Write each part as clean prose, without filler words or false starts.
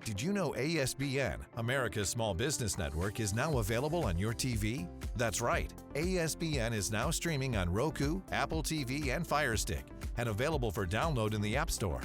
Did you know ASBN, America's Small Business Network, is now available on your TV? That's right. ASBN is now streaming on Roku, Apple TV, and Fire Stick, and available for download in the App Store.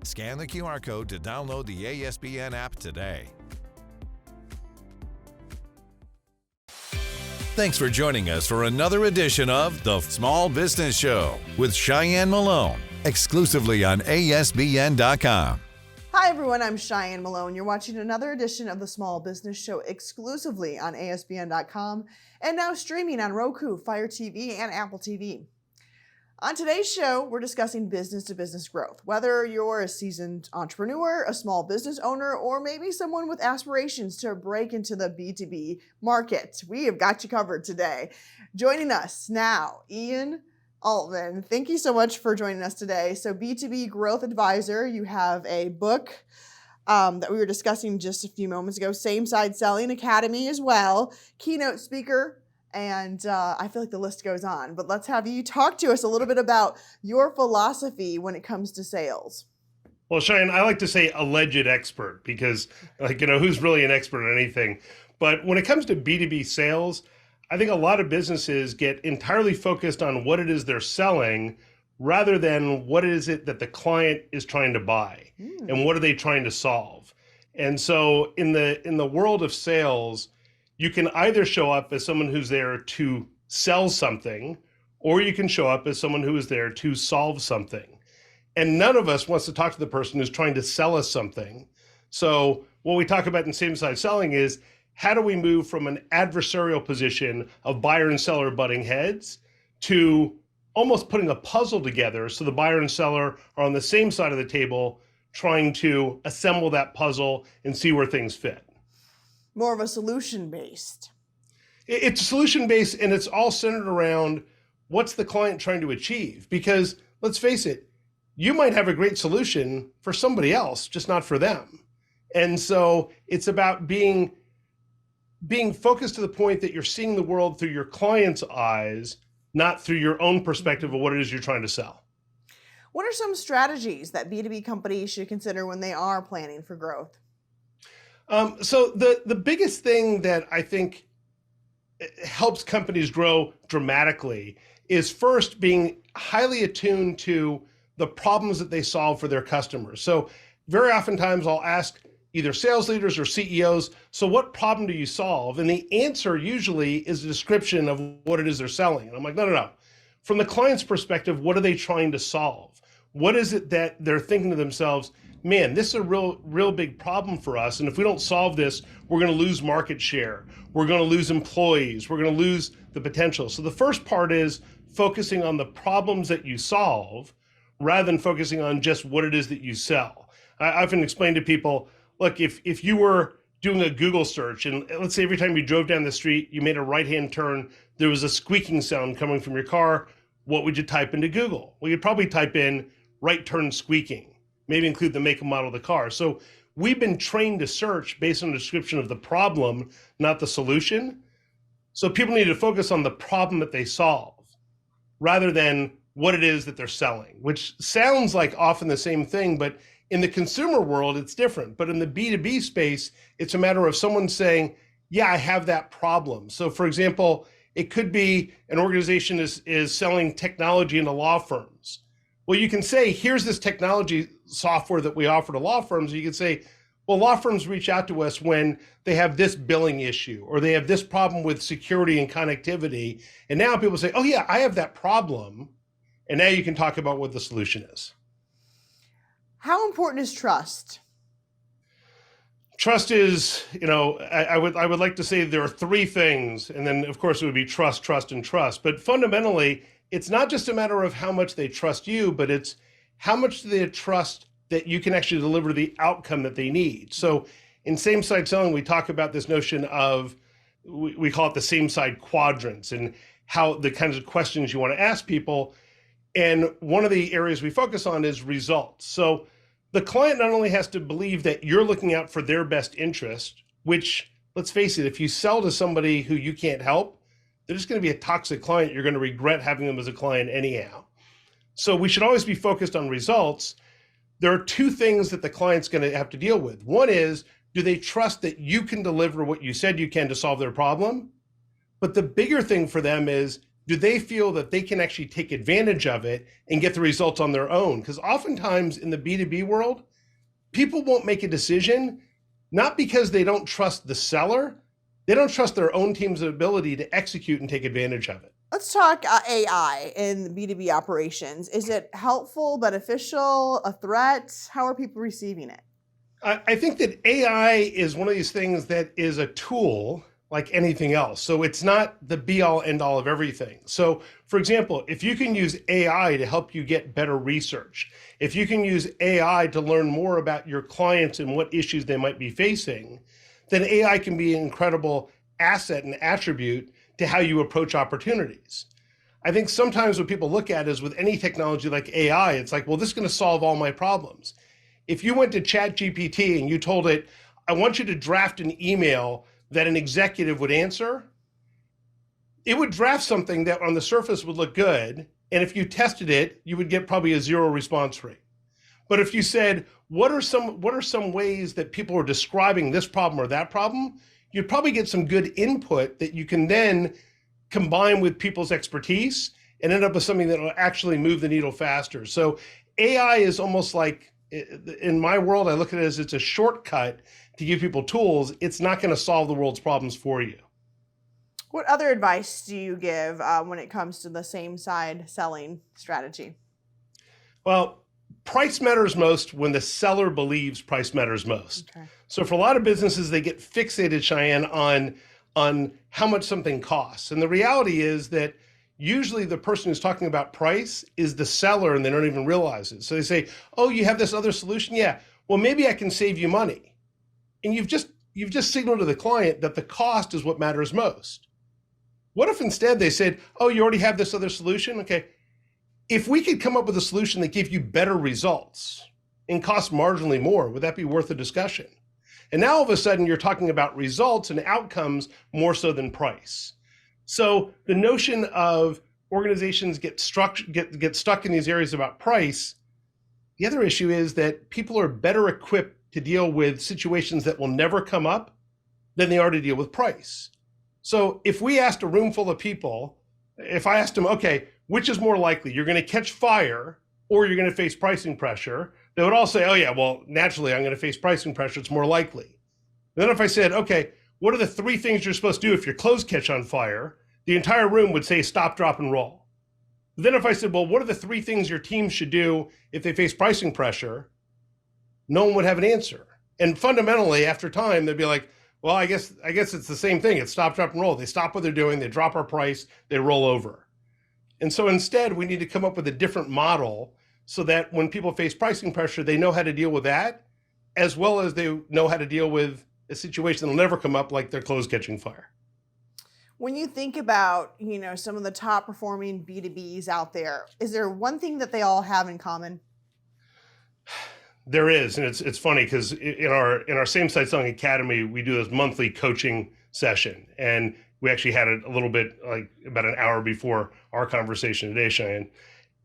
Scan the QR code to download the ASBN app today. Thanks for joining us for another edition of The Small Business Show with Cheyenne Malone, exclusively on ASBN.com. Hi everyone, I'm Cheyenne Malone. You're watching another edition of The Small Business Show exclusively on ASBN.com and now streaming on Roku, Fire TV, and Apple TV. On today's show, we're discussing business-to-business growth. Whether you're a seasoned entrepreneur, a small business owner, or maybe someone with aspirations to break into the B2B market, we have got you covered today. Joining us now, Ian Altman. Thank you so much for joining us today. So B2B Growth Advisor, you have a book that we were discussing just a few moments ago, Same Side Selling Academy as well, keynote speaker, and I feel like the list goes on. But let's have you talk to us a little bit about your philosophy when it comes to sales. Well, Cheyenne, I like to say alleged expert because, who's really an expert at anything? But when it comes to B2B sales, I think a lot of businesses get entirely focused on what it is they're selling rather than what is it that the client is trying to buy and what are they trying to solve. And so in the world of sales, you can either show up as someone who's there to sell something, or you can show up as someone who is there to solve something. And none of us wants to talk to the person who's trying to sell us something. So what we talk about in same-side selling is, how do we move from an adversarial position of buyer and seller butting heads to almost putting a puzzle together so the buyer and seller are on the same side of the table trying to assemble that puzzle and see where things fit? More of a solution-based. It's solution-based, and it's all centered around what's the client trying to achieve. Because let's face it, you might have a great solution for somebody else, just not for them. And so it's about being focused to the point that you're seeing the world through your client's eyes, not through your own perspective of what it is you're trying to sell. What are some strategies that B2B companies should consider when they are planning for growth? So the biggest thing that I think helps companies grow dramatically is first being highly attuned to the problems that they solve for their customers. So very oftentimes I'll ask either sales leaders or CEOs, so what problem do you solve? And the answer usually is a description of what it is they're selling. And I'm like, no. From the client's perspective, what are they trying to solve? What is it that they're thinking to themselves, man, this is a real big problem for us. And if we don't solve this, we're going to lose market share. We're going to lose employees. We're going to lose the potential. So the first part is focusing on the problems that you solve rather than focusing on just what it is that you sell. I often explain to people, look, if you were doing a Google search, and let's say every time you drove down the street, you made a right-hand turn, there was a squeaking sound coming from your car, what would you type into Google? Well, you'd probably type in right turn squeaking, maybe include the make and model of the car. So we've been trained to search based on the description of the problem, not the solution. So people need to focus on the problem that they solve rather than what it is that they're selling, which sounds like often the same thing, but in the consumer world, it's different. But in the B2B space, it's a matter of someone saying, yeah, I have that problem. So for example, it could be an organization is selling technology into law firms. Well, you can say, here's this technology software that we offer to law firms. You can say, well, law firms reach out to us when they have this billing issue or they have this problem with security and connectivity. And now people say, oh yeah, I have that problem. And now you can talk about what the solution is. How important is trust? Trust is, I would like to say there are three things, and then of course it would be trust, trust, and trust. But fundamentally, it's not just a matter of how much they trust you, but it's how much do they trust that you can actually deliver the outcome that they need. So in same-side selling, we talk about this notion of, we call it the same-side quadrants, and how the kinds of questions you want to ask people. And one of the areas we focus on is results. So the client not only has to believe that you're looking out for their best interest, which, let's face it, if you sell to somebody who you can't help, they're just going to be a toxic client. You're going to regret having them as a client anyhow. So we should always be focused on results. there are two things that the client's going to have to deal with. One is, do they trust that you can deliver what you said you can to solve their problem? But the bigger thing for them is, do they feel that they can actually take advantage of it and get the results on their own? Because oftentimes in the B2B world, people won't make a decision, not because they don't trust the seller, they don't trust their own team's ability to execute and take advantage of it. Let's talk AI in B2B operations. Is it helpful, beneficial, a threat? How are people receiving it? I think that AI is one of these things that is a tool like anything else. So it's not the be all end all of everything. So for example, if you can use AI to help you get better research, if you can use AI to learn more about your clients and what issues they might be facing, then AI can be an incredible asset and attribute to how you approach opportunities. I think sometimes what people look at is with any technology like AI, it's like, well, this is going to solve all my problems. If you went to ChatGPT and you told it, I want you to draft an email that an executive would answer, it would draft something that on the surface would look good. And if you tested it, you would get probably a 0 response rate. But if you said, what are some ways that people are describing this problem or that problem, you'd probably get some good input that you can then combine with people's expertise and end up with something that will actually move the needle faster. So AI is almost like, in my world, I look at it as it's a shortcut to give people tools. It's not going to solve the world's problems for you. What other advice do you give when it comes to the same side selling strategy? Well, price matters most when the seller believes price matters most. Okay. So for a lot of businesses, they get fixated, Cheyenne, on how much something costs. And the reality is that usually the person who's talking about price is the seller and they don't even realize it. So they say, oh, you have this other solution? Yeah, well, maybe I can save you money. And you've just signaled to the client that the cost is what matters most. What if instead they said, oh, you already have this other solution? Okay, if we could come up with a solution that gave you better results and cost marginally more, would that be worth a discussion? And now all of a sudden you're talking about results and outcomes more so than price. So the notion of organizations get stuck in these areas about price, the other issue is that people are better equipped to deal with situations that will never come up than they are to deal with price. So if we asked a room full of people, if I asked them, okay, which is more likely, you're going to catch fire or you're going to face pricing pressure, they would all say, oh yeah, well, naturally I'm going to face pricing pressure, it's more likely. Then if I said, okay, what are the 3 things you're supposed to do if your clothes catch on fire? The entire room would say stop, drop, and roll. Then if I said, well, what are the 3 things your team should do if they face pricing pressure? No one would have an answer. And fundamentally, after time, they'd be like, well, I guess it's the same thing. It's stop, drop, and roll. They stop what they're doing, they drop our price, they roll over. And so instead, we need to come up with a different model so that when people face pricing pressure, they know how to deal with that, as well as they know how to deal with a situation that'll never come up, like their clothes catching fire. When you think about, some of the top performing B2Bs out there, is there one thing that they all have in common? There is, and it's funny because in our Same Side Selling Academy, we do this monthly coaching session, and we actually had it a little bit like about an hour before our conversation today, Cheyenne.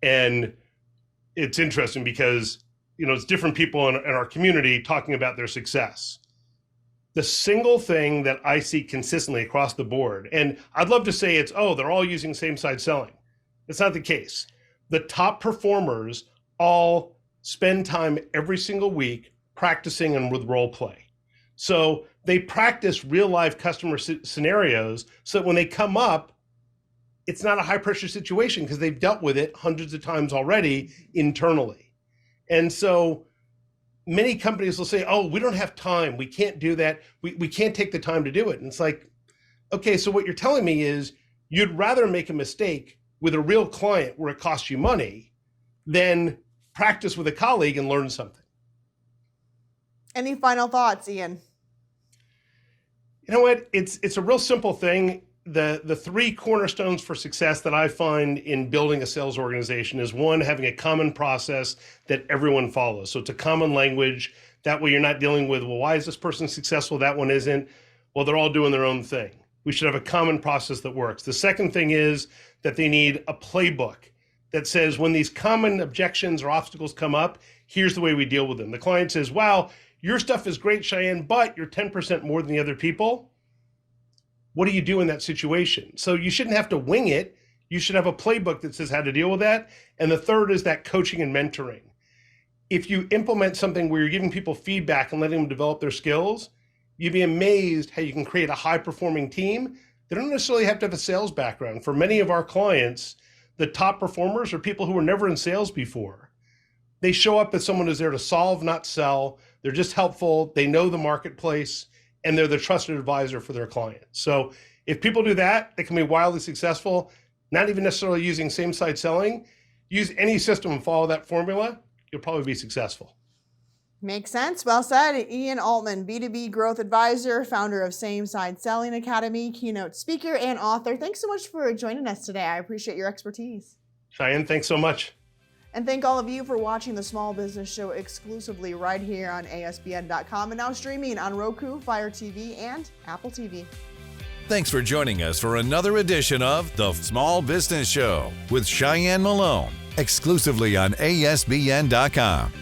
And it's interesting because it's different people in our community talking about their success. The single thing that I see consistently across the board, and I'd love to say it's, oh, they're all using same side selling. That's not the case. The top performers all spend time every single week practicing and with role play. So they practice real life customer scenarios so that when they come up, it's not a high pressure situation because they've dealt with it hundreds of times already internally. And so many companies will say, oh, we don't have time. We can't do that. We can't take the time to do it. And it's like, okay, so what you're telling me is you'd rather make a mistake with a real client where it costs you money than practice with a colleague and learn something. Any final thoughts, Ian? You know what? It's a real simple thing. The 3 cornerstones for success that I find in building a sales organization is 1, having a common process that everyone follows. So it's a common language. That way you're not dealing with, well, why is this person successful? That one isn't. Well, they're all doing their own thing. We should have a common process that works. The second thing is that they need a playbook that says when these common objections or obstacles come up, Here's the way we deal with them. The client says, wow, your stuff is great, Cheyenne, but you're 10% more than the other people. What do you do in that situation? So you shouldn't have to wing it. You should have a playbook that says how to deal with that. And the third is that coaching and mentoring. If you implement something where you're giving people feedback and letting them develop their skills, you'd be amazed how you can create a high-performing team. They don't necessarily have to have a sales background. For many of our clients, the top performers are people who were never in sales before. They show up as someone who's there to solve, not sell. They're just helpful. They know the marketplace, and they're the trusted advisor for their clients. So if people do that, they can be wildly successful, not even necessarily using same-side selling. Use any system and follow that formula. You'll probably be successful. Makes sense. Well said. Ian Altman, B2B Growth Advisor, founder of Same Side Selling Academy, keynote speaker, and author. Thanks so much for joining us today. I appreciate your expertise. Cheyenne, thanks so much. And thank all of you for watching the Small Business Show exclusively right here on ASBN.com and now streaming on Roku, Fire TV, and Apple TV. Thanks for joining us for another edition of The Small Business Show with Cheyenne Malone, exclusively on ASBN.com.